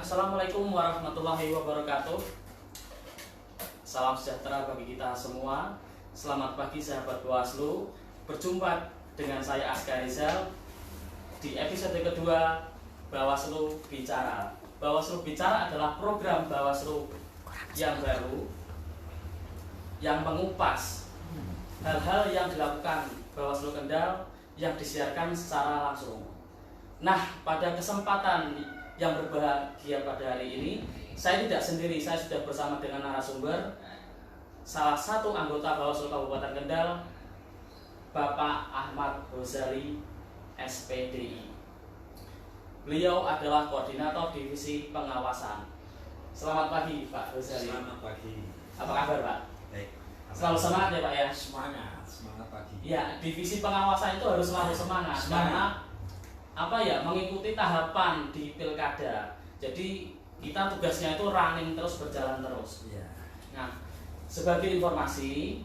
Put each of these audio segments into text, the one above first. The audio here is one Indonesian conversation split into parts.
Assalamualaikum warahmatullahi wabarakatuh. Salam sejahtera bagi kita semua. Selamat pagi sahabat Bawaslu. Berjumpa dengan saya Aska Rizal di episode kedua Bawaslu Bicara. Bawaslu Bicara adalah program Bawaslu yang baru yang mengupas hal-hal yang dilakukan Bawaslu Kendal yang disiarkan secara langsung. Nah, pada kesempatan yang berbahagia pada hari ini, saya tidak sendiri, saya sudah bersama dengan narasumber, salah satu anggota Bawaslu Kabupaten Kendal, Bapak Ahmad Ghazali, SPDI. Beliau adalah koordinator divisi pengawasan. Selamat pagi, Pak Ghazali. Selamat pagi. Apa kabar, Pak? Baik. Selalu semangat ya, Pak ya? Semangat pagi. Ya, divisi pengawasan itu harus selalu semangat. Karena mengikuti tahapan di pilkada. Jadi kita tugasnya itu running terus, berjalan terus. Ya. Nah, sebagai informasi,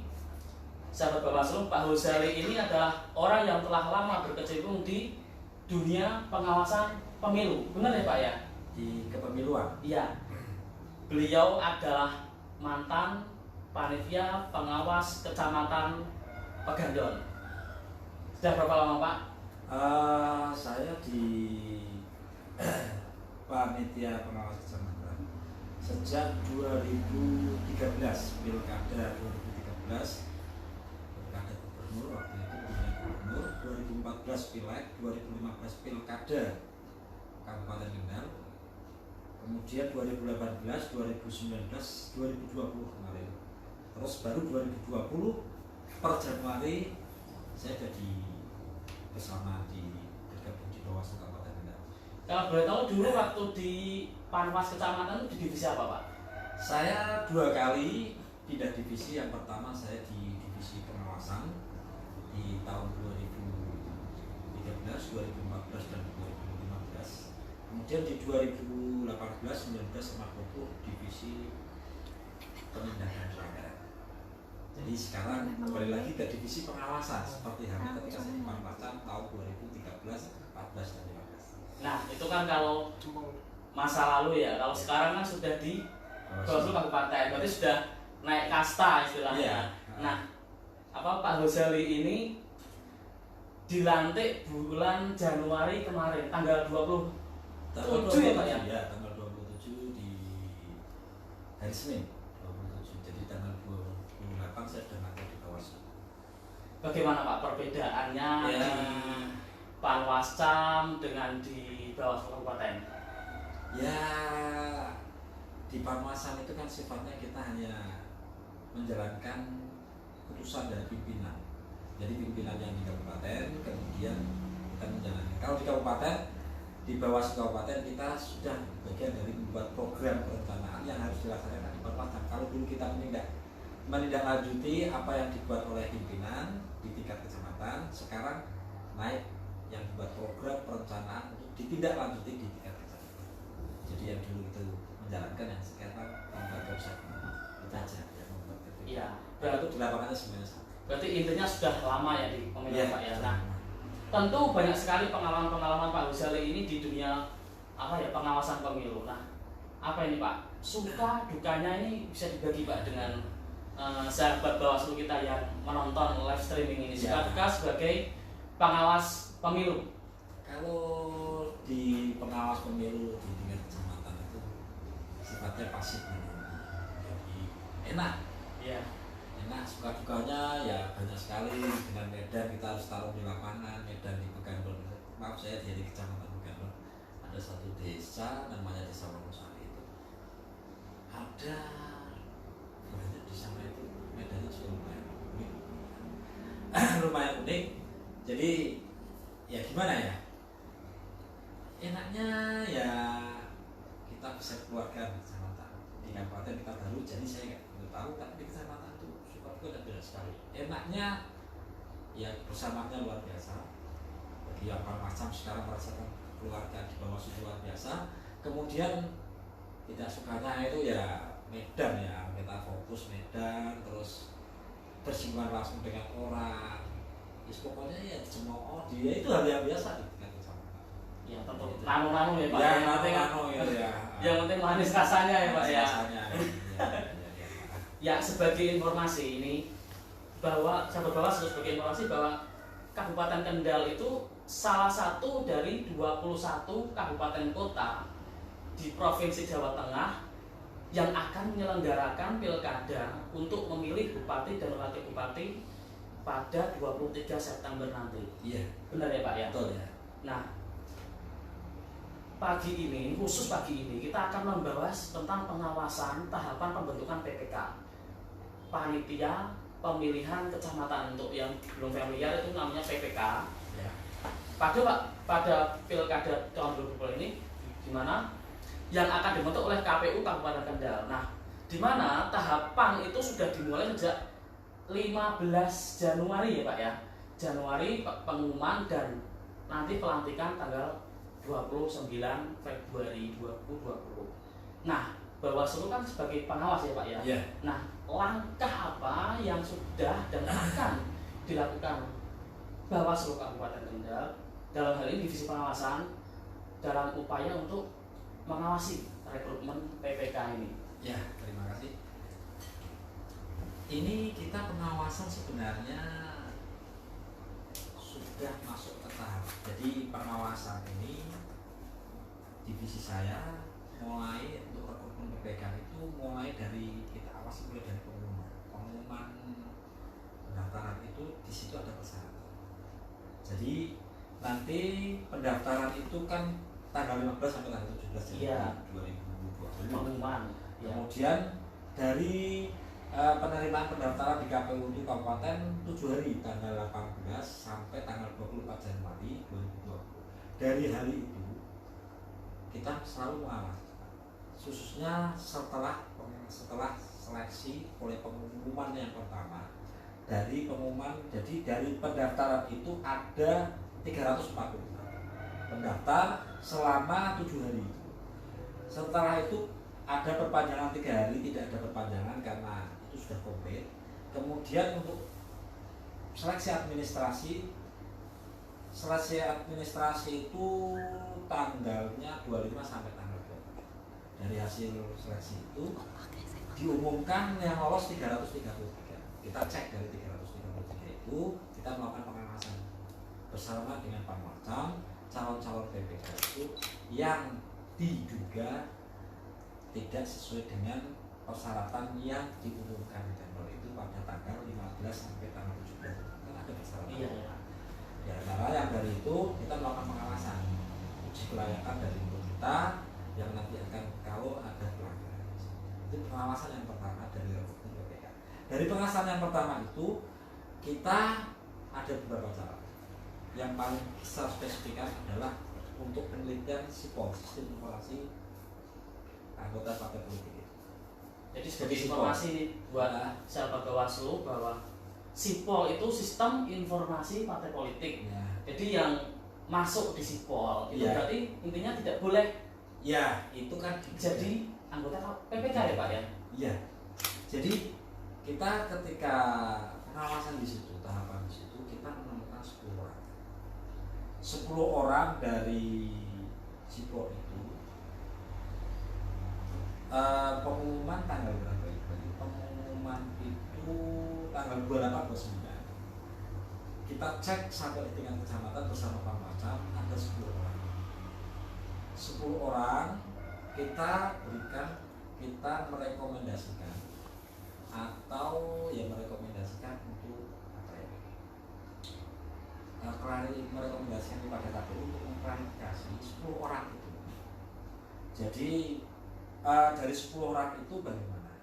sahabat Bawaslu, Pak Ghazali ini adalah orang yang telah lama berkecimpung di dunia pengawasan pemilu. Benar ya, Pak ya? Di kepemiluan. Iya. Beliau adalah mantan panitia pengawas Kecamatan Pegandon. Sudah berapa lama, Pak? Saya di panitia pengawas kecamatan sejak 2013, pilkada 2013, pilkada gubernur waktu itu pemilihan gubernur, 2014 pileg, 2015 pilkada Kabupaten Kendal, kemudian 2018, 2019, 2020 kemarin, terus baru 2020 per Januari saya jadi bersama bergabung di Bawaslu Kabupaten Kendal. Kalau boleh tahu dulu waktu di Panwas Kecamatan itu di divisi apa, Pak? Saya 2 kali pindah divisi. Yang pertama saya di divisi pengawasan di tahun 2013, 2014 dan 2015. Kemudian di 2018, 19 sama 20 divisi penindakan pelanggaran. Jadi sekarang kembali lagi ke divisi pengawasan seperti halnya ketika saya Panwasan tahun 2013, 14 dan 15. Nah, itu kan kalau masa lalu ya. Kalau sekarang kan sudah di Bawaslu Kabupaten, berarti sudah naik kasta istilahnya. Iya. Nah, Pak Ghazali ini dilantik bulan Januari kemarin, tanggal 27 ya, Pak ya? Ya, tanggal 27 di hari Senin 27. Jadi tanggal 28 saya sudah ada di Bawaslu. Bagaimana, Pak, perbedaannya Ya. di Panwascam dengan di Bawaslu Kabupaten? Ya, di Panwasan itu kan sifatnya kita hanya menjalankan keputusan dari pimpinan. Jadi pimpinan yang di kabupaten, kemudian kita menjalankan. Kalau di kabupaten, di Bawaslu Kabupaten kita sudah bagian dari membuat program perencanaan yang harus dilaksanakan di Panwasan. Kalau dulu kita menindaklanjuti apa yang dibuat oleh pimpinan di tingkat kecamatan, sekarang naik yang buat program perencanaan untuk ditindaklanjuti di tingkat kecamatan. Jadi yang dulu itu menjalankan, yang sekarang lembaga usaha kita aja yang membuat itu. Iya. Berarti di lapangannya semuanya sama. Berarti intinya sudah lama ya di pemilihan, Pak ya. Nah, sama. tentu banyak sekali pengalaman-pengalaman Pak Ghazali ini di dunia pengawasan pemilu. Nah, apa ini, Pak? Suka dukanya ini bisa dibagi, Pak, dengan sahabat Bawaslu kita yang menonton live streaming ini. Suka duka sebagai pengawas pemilu. Kalau di pengawas pemilu di tingkat kecamatan itu sifatnya pasif, jadi enak. Iya. Enak, suka dukanya ya banyak sekali. Dengan medan kita harus taruh di lapangan, medan di Pegandon. Maaf, saya dari kecamatan Pegandon. Ada satu desa namanya Desa Wonosari itu. Ada banyak di sana itu medannya juga lumayan unik. Lumayan unik. Jadi ya gimana ya? Enaknya ya kita bisa keluarkan kecamatan. Di kabupaten kita baru, jadi saya nggak tahu, tapi di kecamatan itu suka dan beda sekali. Enaknya ya bersamaannya luar biasa. Bagi yang Panwascam sekarang merasakan keluarga di Bawaslu luar biasa. Kemudian tidak sukanya itu ya medan, ya kita fokus medan, terus bersinggungan langsung dengan orang. Pokoknya ya semua dia itu hal yang biasa di tingkat kecamatan. Ya tentu nano ya Pak. Ya, Yang penting ya. yang penting manis rasanya ya Pak ya. Rasanya. Ya sebagai informasi ini bahwa sahabat Bawaslu, sebagai informasi bahwa Kabupaten Kendal itu salah satu dari 21 kabupaten kota di Provinsi Jawa Tengah yang akan menyelenggarakan pilkada untuk memilih bupati dan wakil bupati pada 23 September nanti. Iya. Benar ya Pak ya? Betul ya. Nah, khusus pagi ini kita akan membahas tentang pengawasan tahapan pembentukan PPK, panitia pemilihan kecamatan. Untuk yang belum familiar itu namanya PPK. Ya. Pada pilkada tahun 2020 ini, di mana yang akan dibentuk oleh KPU Kabupaten Kendal. Nah, di mana tahapan itu sudah dimulai sejak 15 Januari ya Pak ya. Januari pengumuman dan nanti pelantikan tanggal 29 Februari 2020. Nah, Bawaslu kan sebagai pengawas ya Pak ya. Yeah. Nah, langkah apa yang sudah dan akan dilakukan Bawaslu Kabupaten Kendal dalam hal ini divisi pengawasan dalam upaya untuk mengawasi rekrutmen PPK ini? Ya, terima kasih. Ini kita pengawasan sebenarnya sudah masuk ke tahap. Jadi pengawasan ini divisi saya mulai untuk rekrutmen PPK itu mulai dari kita awasi mulai dari pengumuman pendaftaran itu di situ ada persyaratan. Jadi nanti pendaftaran itu kan tanggal 15 sampai tanggal 17 Januari 2020 pengumuman. Kemudian dari penerimaan pendaftaran di KPU di Kabupaten 7 hari, tanggal 18 sampai tanggal 24 Januari 2020. Dari hari itu kita selalu mengawasi, khususnya setelah seleksi oleh pengumuman yang pertama. Dari pengumuman, jadi dari pendaftaran itu ada 340 pendaftar selama 7 hari itu. Setelah itu ada perpanjangan 3 hari, tidak ada perpanjangan karena itu sudah komplit. Kemudian untuk seleksi administrasi itu tanggalnya 25 sampai tanggal 20. Dari hasil seleksi itu diumumkan yang lolos 333. Kita cek dari 333 itu, kita melakukan pengawasan bersama dengan Panwascam, calon-calon PPK itu yang diduga tidak sesuai dengan persyaratan yang diumumkan di Tempel itu pada tanggal 15 sampai tanggal 17. Kan ada persyaratan. Iya. Di antara yang dari itu kita melakukan pengawasan uji kelayakan dari kita yang nanti akan kalau ada pelanggaran. Itu pengawasan yang pertama dari rekrutmen PPK. Dari pengawasan yang pertama itu kita ada beberapa cara. Yang paling saya spesifikkan adalah untuk penelitian SIPOL, sistem informasi anggota partai politik. Jadi sebagai informasi buat sahabat Bawaslu bahwa SIPOL itu sistem informasi partai politik. Ya. Jadi yang masuk di SIPOL itu Ya. berarti intinya tidak boleh Ya, itu kan jadi anggota PPK ya Pak ya? Iya. Jadi kita ketika pengawasan di situ, tahapan di situ kita menemukan 10 orang. 10 orang dari SIPOL itu pengumuman tanggal berapa itu? Pengumuman itu tanggal 28 29. Kita cek sampai di tingkat kecamatan bersama Panwascam ada 10 orang. 10 orang kita berikan, kita merekomendasikan atau ya merekomendasikan untuk apa ya? Merekomendasikan kepada KPU untuk mengklarifikasi 10 orang itu. Jadi dari 10 orang itu bagaimana?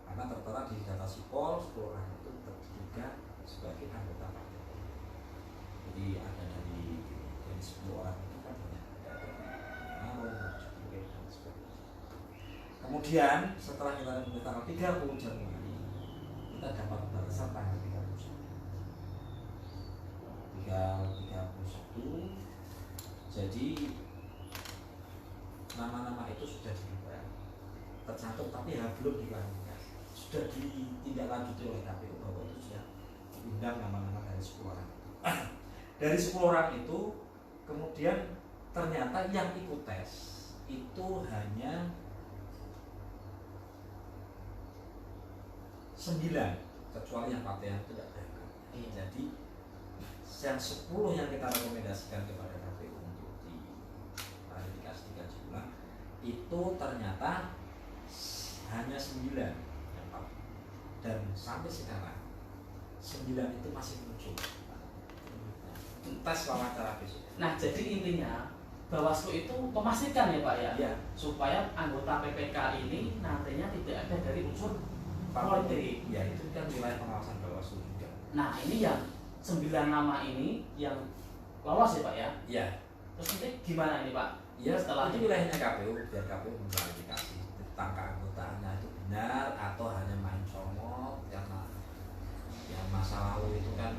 Karena tertera di data SIPOL 10 orang itu terduga sebagai anggota partai politik. Jadi ada dari 10 orang itu kan banyak dan sebagainya. Kemudian setelah kita menemui tanggal 30 Januari kita dapat balasan tanggal 31. Jadi nama-nama itu sudah dibuka, tercantum tapi belum diklarifikasi. Sudah ditindaklanjuti oleh KPU bahwa itu sudah diundang nama-nama dari 10 orang. Dari 10 orang itu kemudian ternyata yang ikut tes itu hanya 9, kecuali yang partai yang tidak berangkat. Jadi yang 10 yang kita rekomendasikan kepada KPU untuk diklarifikasi dikaji ulang itu ternyata hanya 9 yang partai. Dan sampai sekarang 9 itu masih muncul tes wawancara besok. Nah, jadi intinya Bawaslu itu memastikan ya Pak ya, Ya, supaya anggota PPK ini nantinya tidak ada dari unsur politik. ya itu kan wilayah pengawasan Bawaslu juga. Nah, ini yang 9 nama ini yang lolos ya Pak ya. Ya, Terus nanti gimana ini Pak? ya Setelah itu ini. wilayahnya KPU, biar KPU mengklarifikasi tentang keanggotaannya itu benar atau hanya main comot karena yang masa lalu itu kan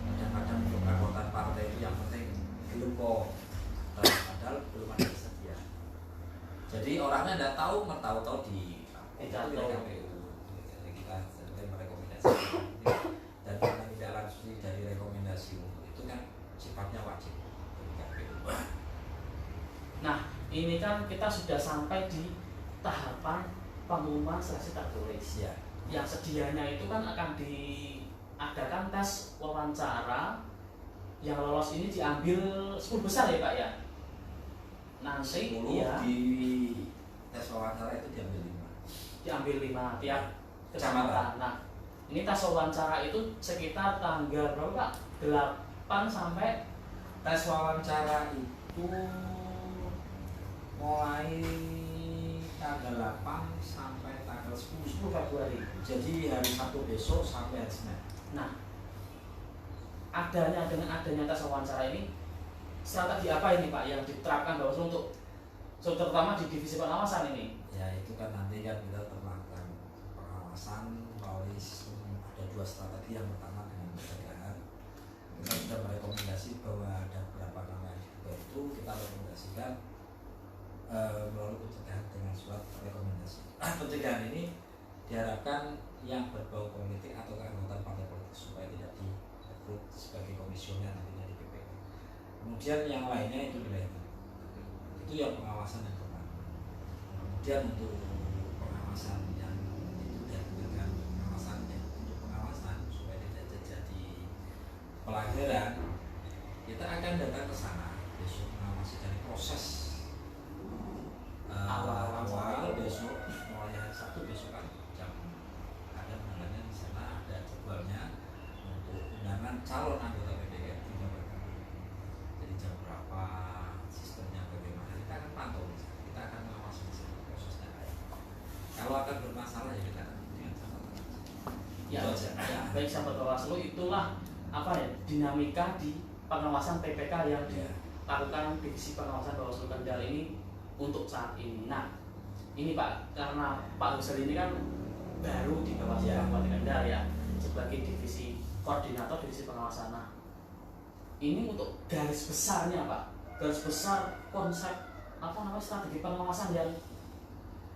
kadang-kadang untuk keanggotaan partai itu yang penting belum kok, padahal belum ada kesediaan. Jadi orangnya tidak tahu, tahu di wilayah KPU. Jadi kita merekomendasikan dan karena tidak langsung dari rekomendasi itu kan sifatnya wajib dari KPU. Nah, ini kan kita sudah sampai di tahapan pengumuman seleksi tertulis. Ya. Yang sedianya itu kan akan diadakan tes wawancara, yang lolos ini diambil 10 besar ya Pak ya. Nanti 10 ya di tes wawancara itu diambil 5 diambil 5 tiap kecamatan. Nah, ini tes wawancara itu sekitar tanggal berapa Pak? 8 sampai tes wawancara itu mulai tanggal 8 sampai tanggal 10 Februari. jadi hari Sabtu besok sampai hari Senin. Nah, dengan adanya tes wawancara ini, strategi apa ini Pak yang diterapkan Bawaslu untuk terutama di divisi pengawasan ini? Ya itu kan nanti kan kita melakukan pengawasan melalui sistem, ada 2 strategi. Yang pertama dengan pencegahan, kita sudah merekomendasi bahwa ada beberapa nama yang dibuka itu kita rekomendasikan melalui pencegahan dengan surat rekomendasi. Pencegahan ini diharapkan yang berbau politik atau keanggotaan partai politik supaya tidak direkrut sebagai komisioner nantinya di PPK. Kemudian yang lainnya itu dilayani. Itu yang pengawasan yang pertama. Kemudian untuk pengawasan yang itu dan pengawasan yang untuk pengawasan supaya tidak terjadi pelanggaran, kita akan datang ke sana besok mengawasi dari proses awal besok mulai hari Sabtu besok kan jam ada undangannya di sana, ada jadwalnya untuk undangan calon anggota PPK tinggal bergabung. Jadi jam berapa, sistemnya bagaimana kita akan pantau di sana. Kita akan mengawasi di sana prosesnya kayak. Kalau akan bermasalah ya kita akan dengan catatan. Ya, Itu aja. ya, baik sahabat Bawaslu, itulah apa ya dinamika di pengawasan PPK yang Ya. dilakukan divisi pengawasan Bawaslu Kendal ini untuk saat ini. Nah, ini Pak, karena Pak Hussein ini kan baru di Bawaslu Ya. Kabupaten Kendal ya sebagai divisi koordinator divisi pengawasan. Nah, ini untuk garis besarnya Pak, garis besar konsep apa namanya strategi pengawasan yang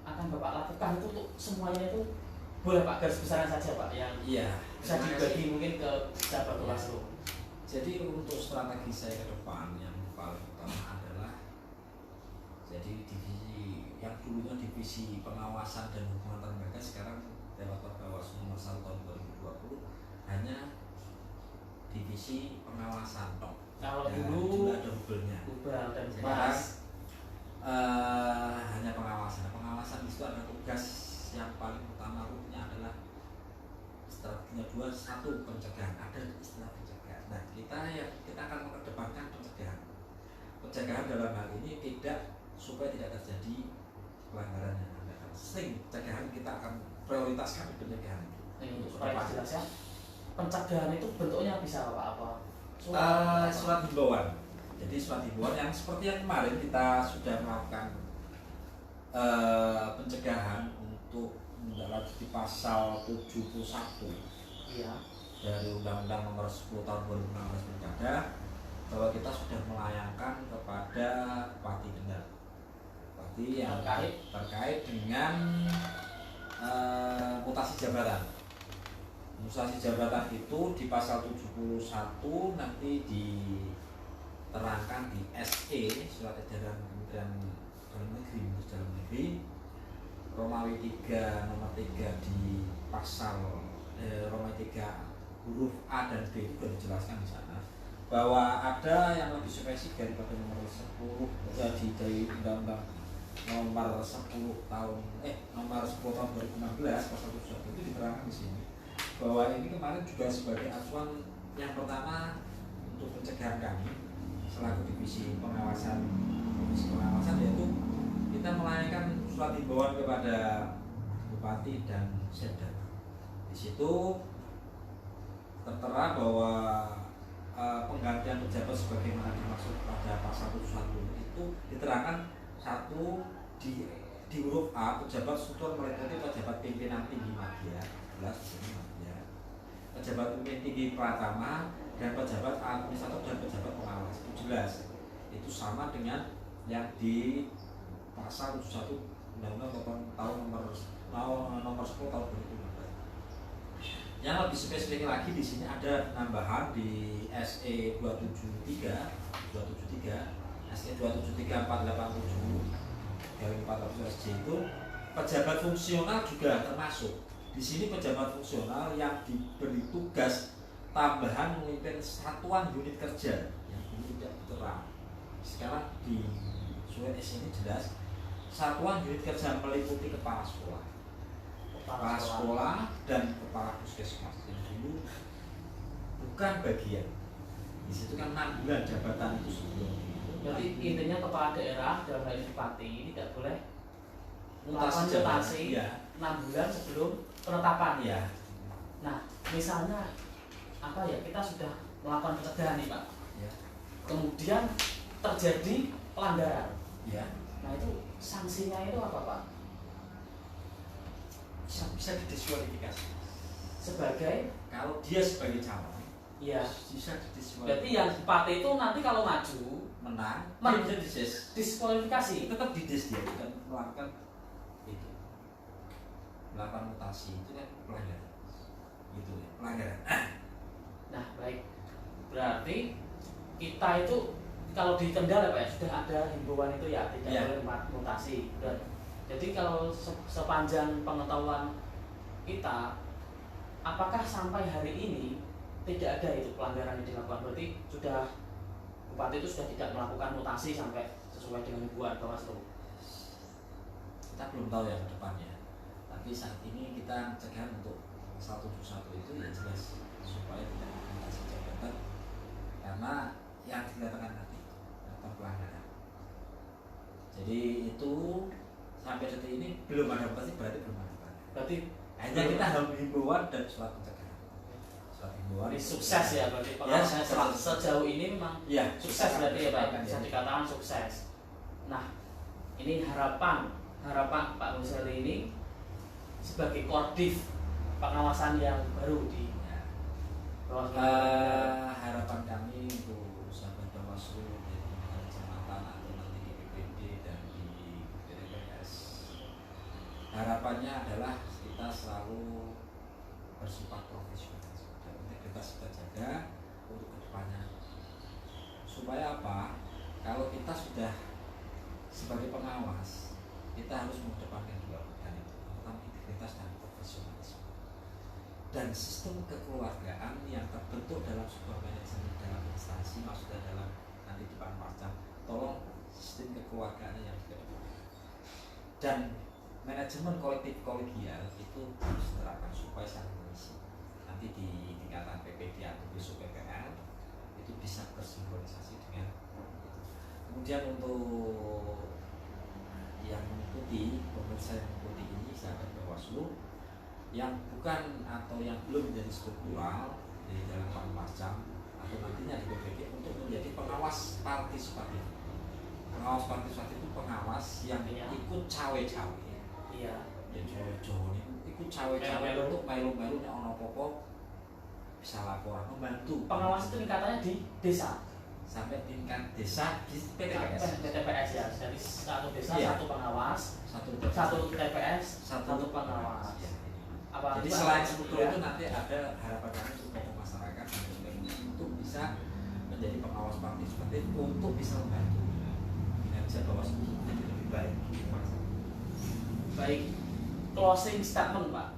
akan Bapak lakukan itu untuk semuanya itu boleh Pak garis besarnya saja Pak yang Iya. bisa dibagi mungkin ke sahabat Bawaslu. Jadi untuk strategi saya ke depan yang paling utama adalah jadi divisi yang dulunya divisi pengawasan dan hubungan antar lembaga sekarang lewat Bawaslu nomor 1 tahun 2020 hanya divisi pengawasan toh. Kalau Dan dulu juga ada hubelnya. Ubal dan Sekarang Mas hanya pengawasan. Pengawasan itu ada tugas yang paling utama rupanya adalah strateginya 2, 1 pencegahan. Ada istilah pencegahan. Nah kita akan mengedepankan pencegahan. Pencegahan dalam hal ini tidak supaya tidak terjadi pelanggaran yang ada. Sering pencegahan kita akan prioritaskan pencegahan itu. ini supaya jelas ya. Pencegahan itu bentuknya bisa apa? Surat himbauan. Jadi surat himbauan yang seperti yang kemarin kita sudah melakukan pencegahan untuk menindaklanjuti pasal 71 Iya. dari Undang-Undang Nomor 10 Tahun 2016 Pilkada, bahwa kita sudah melayangkan kepada Bupati Kendal. Bupati yang terkait dengan mutasi jabatan. Mutasi jabatan itu di pasal 71 nanti diterangkan di SE surat edaran Kementerian Dalam Negeri Romawi 3 nomor 3 di pasal Romawi 3 huruf A dan B itu sudah dijelaskan di sana bahwa ada yang lebih spesifik daripada nomor 10 dari Undang-Undang nomor 10 tahun 2016 pasal 71 itu diterangkan di sini bahwa ini kemarin juga sebagai acuan yang pertama untuk pencegahan kami selaku divisi pengawasan yaitu kita melayangkan surat himbauan kepada Bupati dan Sekda. Di situ tertera bahwa penggantian pejabat sebagaimana dimaksud pada pasal 71 itu diterangkan satu di huruf A pejabat struktur meliputi pejabat pimpinan tinggi media, pejabat pimpinan tinggi pratama dan pejabat administrator dan pejabat pengawas itu jelas. Itu sama dengan yang di pasal 71 Undang-Undang tahun nomor 10 tahun 2015. Yang lebih spesifik lagi di sini ada penambahan di SE 273 SE 273 487 dari 400 SJ itu pejabat fungsional juga termasuk. Di sini pejabat fungsional yang diberi tugas tambahan memimpin satuan unit kerja yang dulu tidak terang. Sekarang di surat SE ini jelas satuan unit kerja meliputi kepala sekolah dan kepala puskesmas yang dulu bukan bagian. Di situ kan 6 bulan jabatan itu sebelum. Jadi intinya kepala daerah dalam hal ini bupati ini tidak boleh melakukan mutasi 6 bulan sebelum penetapan. Ya. Nah, misalnya apa ya, kita sudah melakukan pencegahan nih Pak. Ya. Kemudian terjadi pelanggaran. Ya. Nah itu sanksinya itu apa Pak? Bisa didiskualifikasi. Sebagai kalau dia sebagai calon, ya bisa didiskualifikasi. Berarti yang bupati itu nanti kalau maju menang, dia bisa diskualifikasi. Tetap dides dia bukan melakukan itu, melakukan mutasi itu kan pelanggaran. Gitu ya, pelanggaran. Nah baik, berarti kita itu kalau di Kendal Pak ya sudah ada himbauan itu ya tidak boleh mutasi. Dan jadi kalau sepanjang pengetahuan kita, apakah sampai hari ini tidak ada itu pelanggaran yang dilakukan? Berarti sudah bupati itu sudah tidak melakukan mutasi sampai sesuai dengan himbauan Bawaslu. Kita belum tahu ya ke depannya. Tapi saat ini kita mencegah untuk 171 itu ya jelas supaya tidak mutasi jabatan karena yang dikatakan tadi atau pelanggaran. Jadi itu sampai detik ini belum ada mutasi, berarti belum ada pelanggaran. Berarti hanya kita harus himbauan dan surat pencegahan. Surat himbauan ini sukses ya berarti pengawasan sejauh ini memang sukses berarti ya Pak, bisa dikatakan sukses. Nah ini harapan Pak Hussein ini sebagai koordif pengawasan yang baru di Bawaslu. Harapan kami untuk sahabat Bawaslu di kecamatan atau nanti di BPD dan di BPS, harapannya adalah kita selalu bersifat profesional dan integritas kita jaga untuk kedepannya. Supaya apa? Kalau kita sudah sebagai pengawas, kita harus mengedepankan dua hal itu, tentang integritas dan profesionalisme. Dan sistem kekeluargaan yang terbentuk dalam sebuah manajemen dalam instansi, maksudnya dalam nanti di Panwascam, tolong sistem kekeluargaannya yang dikedepankan. Dan manajemen kolektif kolegial itu harus diterapkan supaya saling mengisi. Nanti di tingkatan PPD atau besok PPL itu bisa tersinkronisasi dengan itu. Kemudian untuk yang mengikuti, pemirsa yang mengikuti ini sahabat Bawaslu yang bukan atau yang belum menjadi struktural di dalam Panwascam atau nantinya di BPD untuk menjadi pengawas partisipatif. Pengawas partisipatif itu pengawas yang ikut cawe-cawe. Iya. Ya Jawa ini ikut cawe-cawe untuk melu-melu nek ono apa-apa bisa laporan membantu. Pengawas itu tingkatannya di desa sampai tingkat desa di PTPS. PTPS ya. Jadi satu desa satu pengawas, satu TPS, satu pengawas. Ya. Jadi selain struktur itu nanti ada harapan kami untuk tokoh masyarakat untuk bisa menjadi pengawas partisipatif untuk bisa membantu kinerja Bawaslu menjadi lebih baik. Baik, closing statement Pak.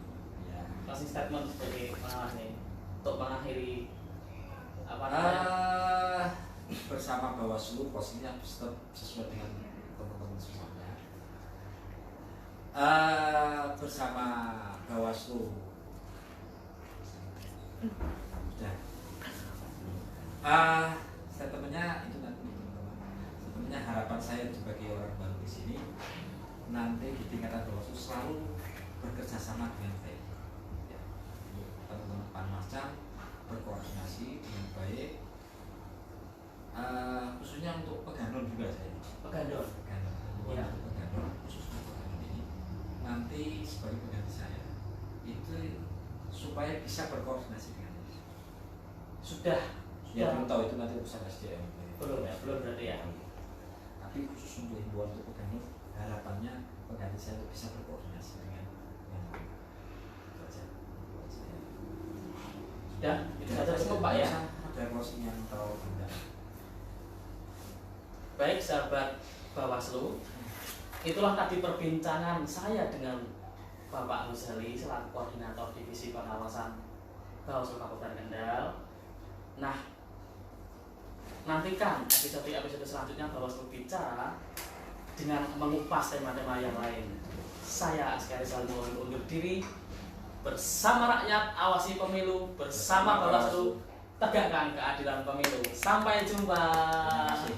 Ya. Closing statement sebagai nih untuk mengakhiri apa namanya? Bersama Bawaslu posisinya tetap sesuai dengan teman-teman semuanya. Bersama Bawaslu sudah. Statementnya itu nanti teman-teman. Statementnya harapan saya sebagai orang baru di sini nanti di tingkatan Bawaslu selalu bekerja sama dengan baik. Ya, teman-teman Panwascam berkoordinasi dengan baik. Khususnya untuk Peganon juga saya. Peganon. Ya. Peganon khusus untuk Peganon ini nanti sebagai pengganti saya itu supaya bisa berkoordinasi dengan ini. Sudah. Ya belum tahu itu nanti urusan SDM. Belum berarti ya. Tapi khusus untuk himbauan untuk Peganon harapannya pengganti saya itu bisa berkoordinasi dengan yang lain. Itu aja. Sudah, itu saja cukup Pak ya. Ada closing yang terlalu panjang. Baik sahabat Bawaslu, itulah tadi perbincangan saya dengan Bapak Muzali selaku koordinator divisi pengawasan Bawaslu Kabupaten Kendal. Nah, nantikan episode selanjutnya Bawaslu Bicara dengan mengupas tema-tema yang lain. Saya Askari Salmo undur diri. Bersama rakyat awasi pemilu, bersama Bawaslu tegakkan keadilan pemilu. Sampai jumpa.